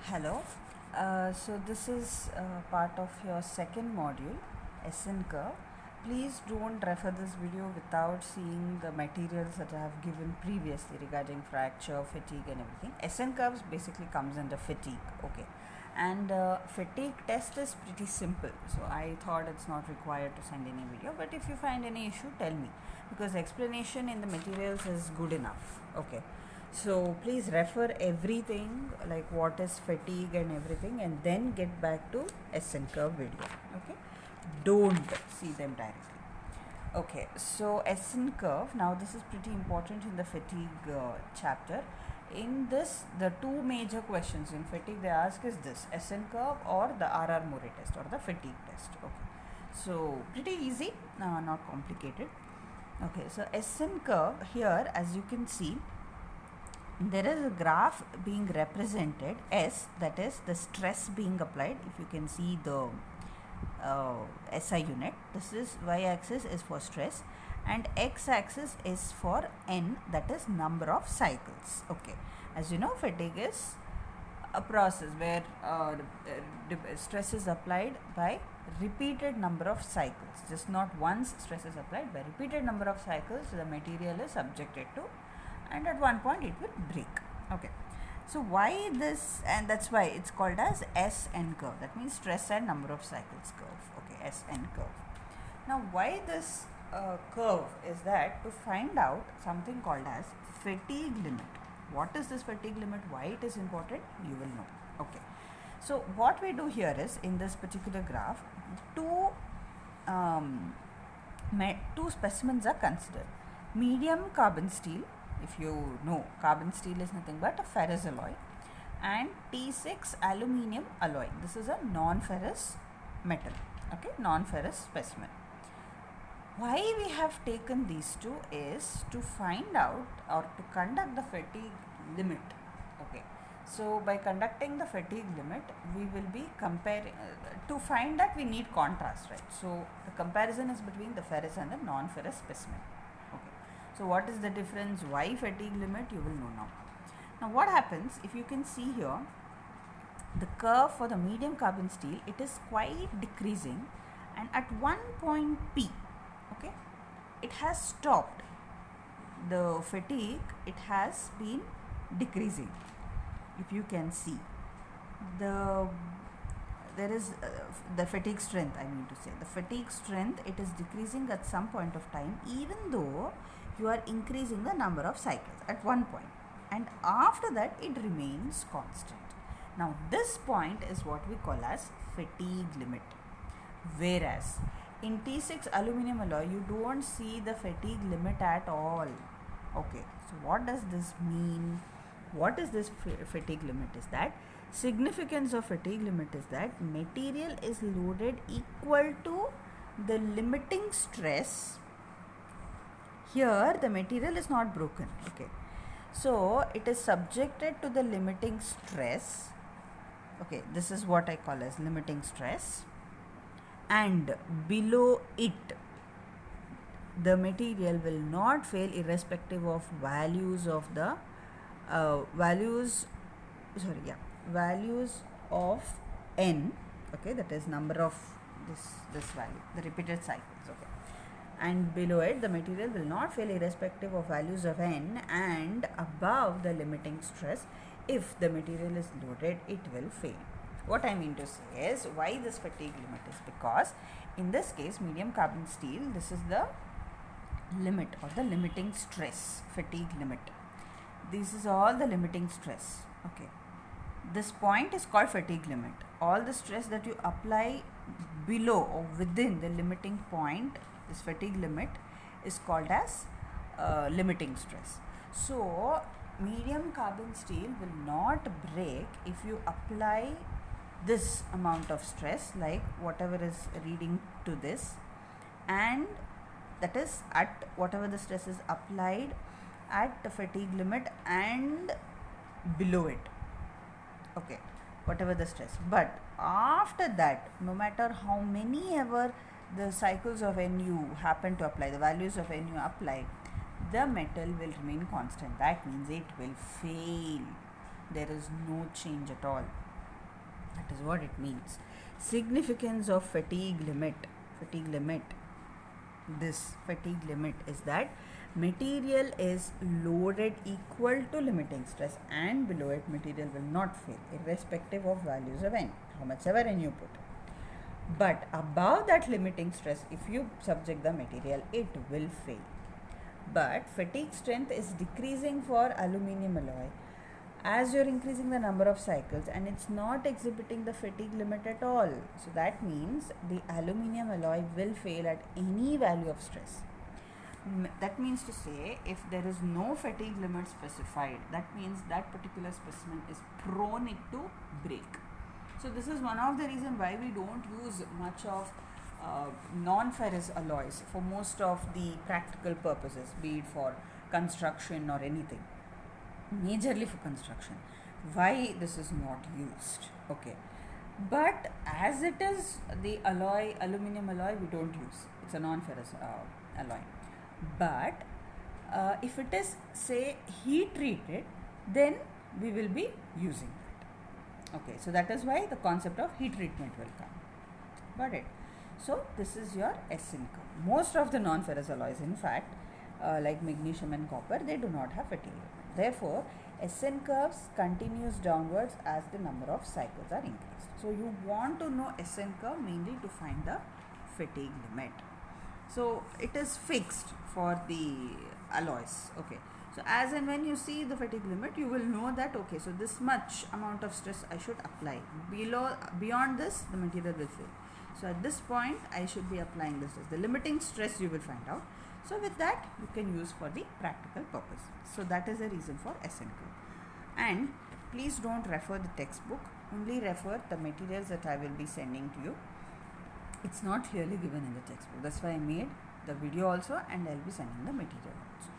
Hello. So this is part of your second module, SN curve. Please don't refer this video without seeing the materials that I have given previously regarding fracture, fatigue and everything. SN curves basically comes under fatigue, okay. And fatigue test is pretty simple. So I thought it's not required to send any video. But if you find any issue, tell me. Because explanation in the materials is good enough, okay. So please refer everything like what is fatigue and everything and then get back to SN curve video. Okay. Don't see them directly. Okay. So SN curve. Now this is pretty important in the fatigue chapter. In this, the two major questions in fatigue they ask is this: SN curve or the RR Murray test or the fatigue test. Okay. So pretty easy, not complicated. Okay. So SN curve here, as you can see, there is a graph being represented S, that is the stress being applied. If you can see the SI unit, this is y axis is for stress and x axis is for N, that is number of cycles. Okay, as you know, fatigue is a process where stress is applied by repeated number of cycles. Just not once stress is applied, by repeated number of cycles the material is subjected to, and at one point it will break. Okay, so why this? And that's why it's called as SN curve. That means stress and number of cycles curve. Okay, SN curve. Now why this curve is that to find out something called as fatigue limit. What is this fatigue limit? Why it is important? You will know. Okay, so what we do here is, in this particular graph, two specimens are considered. Medium carbon steel, if you know, carbon steel is nothing but a ferrous alloy, and T6 aluminium alloy. This is a non-ferrous metal, okay, non-ferrous specimen. Why we have taken these two is to find out or to conduct the fatigue limit. Okay, so by conducting the fatigue limit, we will be comparing to find that we need contrast, right? So the comparison is between the ferrous and the non-ferrous specimen. Okay, so what is the difference? Why fatigue limit? You will know now. Now what happens, if you can see here, the curve for the medium carbon steel, it is quite decreasing, and at one point P, okay, it has stopped. The fatigue, it has been decreasing. If you can see, there is the fatigue strength, I mean to say, the fatigue strength, it is decreasing at some point of time, even though you are increasing the number of cycles at one point, and after that it remains constant. Now this point is what we call as fatigue limit. Whereas in T6 aluminum alloy, you don't see the fatigue limit at all. Okay, so what does this mean? What is this fatigue limit? Is that significance of fatigue limit is that material is loaded equal to the limiting stress. Here the material is not broken. Okay, so it is subjected to the limiting stress. Okay, this is what I call as limiting stress, and below it the material will not fail irrespective of values of the values of N, okay, that is number of this value, the repeated cycles. Okay, and below it the material will not fail irrespective of values of N, and above the limiting stress, if the material is loaded, it will fail. What I mean to say is, why this fatigue limit is because in this case medium carbon steel, this is the limit or the limiting stress, fatigue limit. This is all the limiting stress. Okay, this point is called fatigue limit. All the stress that you apply below or within the limiting point, this fatigue limit, is called as limiting stress. So medium carbon steel will not break if you apply this amount of stress, like whatever is reading to this, and that is at whatever the stress is applied at the fatigue limit and below it. Okay, whatever the stress. But after that, no matter how many ever the cycles of Nu happen to apply, the values of Nu apply, the metal will remain constant. That means it will fail. There is no change at all. That is what it means. Significance of fatigue limit. This fatigue limit is that material is loaded equal to limiting stress, and below it material will not fail irrespective of values of n, how much ever n you put. But above that limiting stress, if you subject the material, it will fail. But fatigue strength is decreasing for aluminum alloy as you're increasing the number of cycles, and it's not exhibiting the fatigue limit at all. So that means the aluminum alloy will fail at any value of stress. That means to say, if there is no fatigue limit specified, that means that particular specimen is prone it to break. So this is one of the reasons why we don't use much of non-ferrous alloys for most of the practical purposes, be it for construction or anything, majorly for construction. Why this is not used? Okay, but as it is the alloy, aluminum alloy, we don't use. It's a non-ferrous alloy. But if it is, say, heat treated, then we will be using it. Okay, so that is why the concept of heat treatment will come. Got it? So this is your SN curve. Most of the non-ferrous alloys, in fact, like magnesium and copper, they do not have fatigue limit. Therefore, SN curves continues downwards as the number of cycles are increased. So you want to know SN curve mainly to find the fatigue limit. So it is fixed for the alloys. Okay. So as and when you see the fatigue limit, you will know that okay, so this much amount of stress I should apply. Beyond this, the material will fail. So at this point, I should be applying this stress. The limiting stress you will find out. So with that, you can use for the practical purpose. So that is the reason for SN curve. And please don't refer the textbook. Only refer the materials that I will be sending to you. It's not clearly given in the textbook. That's why I made the video also, and I'll be sending the material also.